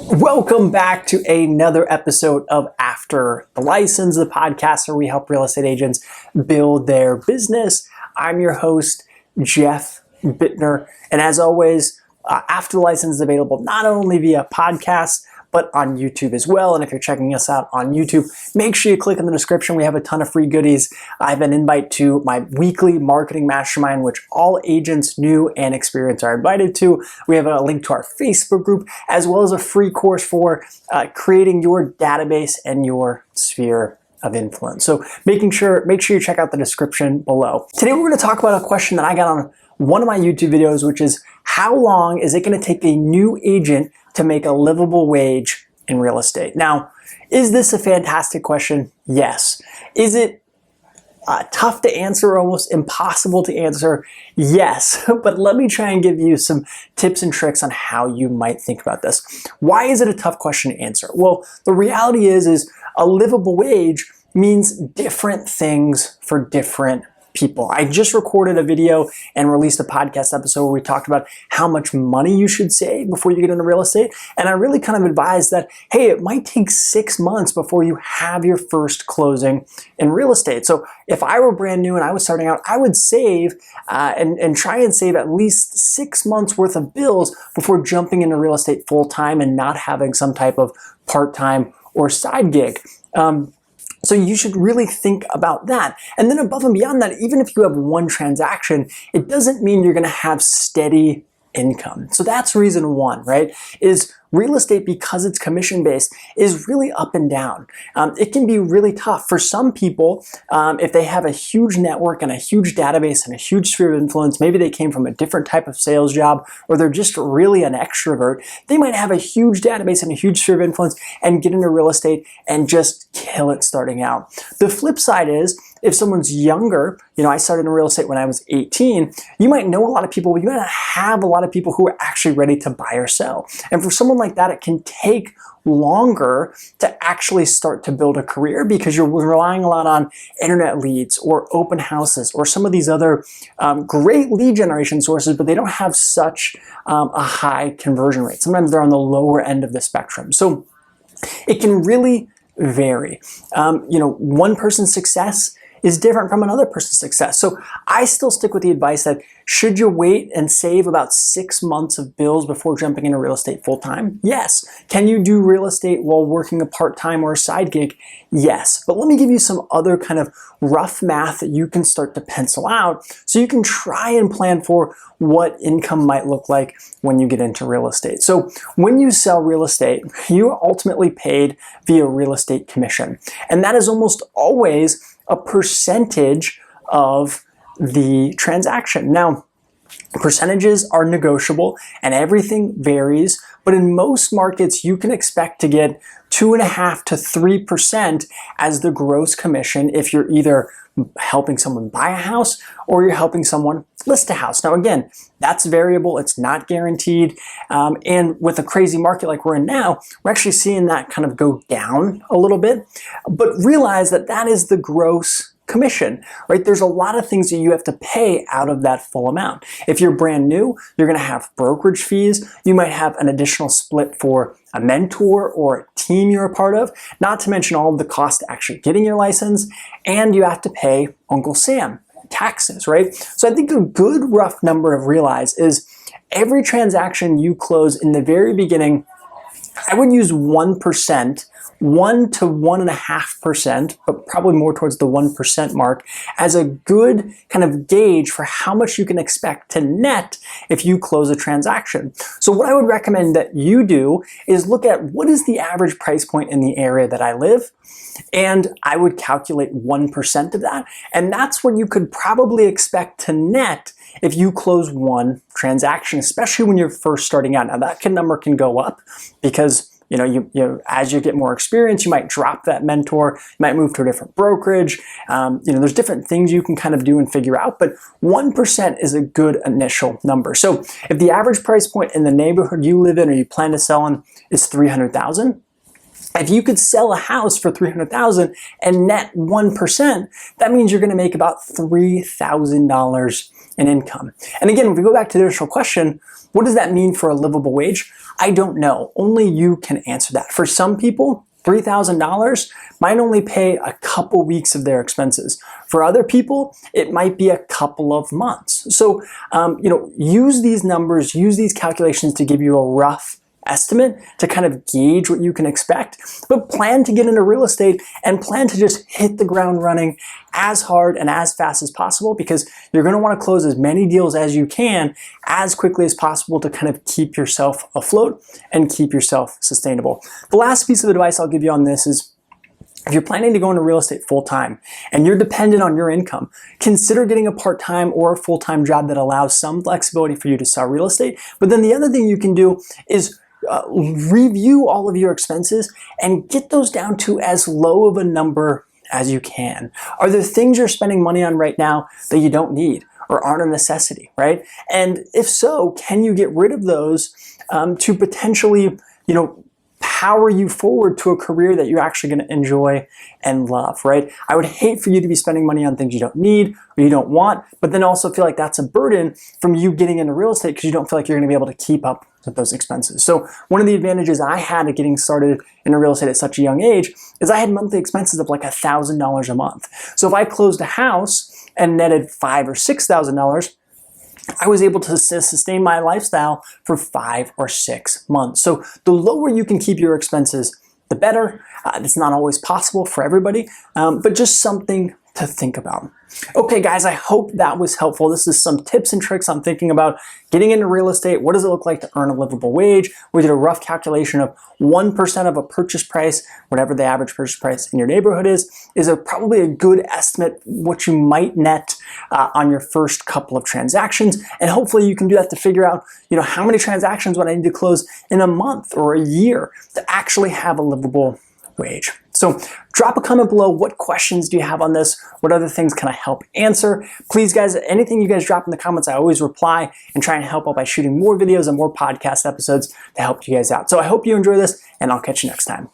Welcome back to another episode of After the License, the podcast where we help real estate agents build their business. I'm your host, Jeff Bittner. And as always, After the License is available not only via podcast, but on YouTube as well. And if you're checking us out on YouTube, make sure you click in the description. We have a ton of free goodies. I have an invite to my weekly marketing mastermind, which all agents, new and experienced, are invited to. We have a link to our Facebook group, as well as a free course for creating your database and your sphere of influence. So make sure you check out the description below. Today we're going to talk about a question that I got on one of my YouTube videos, which is how long is it going to take a new agent to make a livable wage in real estate? Now, is this a fantastic question? Yes. Is it tough to answer, almost impossible to answer? Yes. But let me try and give you some tips and tricks on how you might think about this. Why is it a tough question to answer? Well, the reality is a livable wage means different things for different people. I just recorded a video and released a podcast episode where we talked about how much money you should save before you get into real estate. And I really kind of advised that, hey, it might take 6 months before you have your first closing in real estate. So if I were brand new and I was starting out, I would save and try and save at least 6 months worth of bills before jumping into real estate full time and not having some type of part-time or side gig. So you should really think about that. And then above and beyond that, even if you have one transaction, it doesn't mean you're going to have steady income. So that's reason one, right? Is real estate, because it's commission-based, is really up and down. It can be really tough. For some people, if they have a huge network and a huge database and a huge sphere of influence, maybe they came from a different type of sales job, or they're just really an extrovert, they might have a huge database and a huge sphere of influence and get into real estate and just kill it starting out. The flip side is, if someone's younger, I started in real estate when I was 18, you might know a lot of people, but you might not have a lot of people who are actually ready to buy or sell. And for someone like that, it can take longer to actually start to build a career because you're relying a lot on internet leads or open houses or some of these other great lead generation sources, but they don't have such a high conversion rate. Sometimes they're on the lower end of the spectrum. So it can really vary. One person's success is different from another person's success. So I still stick with the advice that should you wait and save about 6 months of bills before jumping into real estate full time? Yes. Can you do real estate while working a part-time or a side gig? Yes. But let me give you some other kind of rough math that you can start to pencil out so you can try and plan for what income might look like when you get into real estate. So when you sell real estate, you are ultimately paid via real estate commission. And that is almost always a percentage of the transaction. Now, percentages are negotiable and everything varies, but in most markets, you can expect to get 2.5% to 3% as the gross commission if you're either helping someone buy a house or you're helping someone list a house. Now, again, that's variable. It's not guaranteed. And with a crazy market like we're in now, we're actually seeing that kind of go down a little bit. But realize that that is the gross commission, right? There's a lot of things that you have to pay out of that full amount. If you're brand new, you're going to have brokerage fees. You might have an additional split for a mentor or a team you're a part of, not to mention all of the cost to actually getting your license, and you have to pay Uncle Sam taxes, right? So I think a good rough number to realize is every transaction you close in the very beginning, I would use 1%, 1 to 1.5%, but probably more towards the 1% mark, as a good kind of gauge for how much you can expect to net if you close a transaction. So what I would recommend that you do is look at what is the average price point in the area that I live, and I would calculate 1% of that, and that's what you could probably expect to net if you close one transaction, especially when you're first starting out. Now that number can go up because as you get more experience, you might drop that mentor, you might move to a different brokerage. There's different things you can kind of do and figure out, but 1% is a good initial number. So if the average price point in the neighborhood you live in or you plan to sell in is $300,000, if you could sell a house for $300,000 and net 1%, that means you're going to make about $3,000 in income. And again, if we go back to the initial question, what does that mean for a livable wage? I don't know. Only you can answer that. For some people, $3,000 might only pay a couple weeks of their expenses. For other people, it might be a couple of months. So, use these numbers, use these calculations to give you a rough estimate to kind of gauge what you can expect, but plan to get into real estate and plan to just hit the ground running as hard and as fast as possible, because you're going to want to close as many deals as you can as quickly as possible to kind of keep yourself afloat and keep yourself sustainable. The last piece of advice I'll give you on this is, if you're planning to go into real estate full-time and you're dependent on your income, consider getting a part-time or a full-time job that allows some flexibility for you to sell real estate. But then the other thing you can do is review all of your expenses and get those down to as low of a number as you can. Are there things you're spending money on right now that you don't need or aren't a necessity, right? And if so, can you get rid of those to potentially, power you forward to a career that you're actually going to enjoy and love, right? I would hate for you to be spending money on things you don't need or you don't want, but then also feel like that's a burden from you getting into real estate because you don't feel like you're going to be able to keep up with those expenses. So one of the advantages I had at getting started in real estate at such a young age is I had monthly expenses of like $1,000 a month. So if I closed a house and netted $5,000 or $6,000, I was able to sustain my lifestyle for 5 or 6 months. So the lower you can keep your expenses, the better. It's not always possible for everybody, but just something to think about. Okay, guys, I hope that was helpful. This is some tips and tricks on thinking about getting into real estate. What does it look like to earn a livable wage? We did a rough calculation of 1% of a purchase price, whatever the average purchase price in your neighborhood is probably a good estimate what you might net on your first couple of transactions. And hopefully you can do that to figure out, how many transactions would I need to close in a month or a year to actually have a livable wage. So drop a comment below. What questions do you have on this? What other things can I help answer? Please, guys, anything you guys drop in the comments, I always reply and try and help out by shooting more videos and more podcast episodes to help you guys out. So I hope you enjoy this, and I'll catch you next time.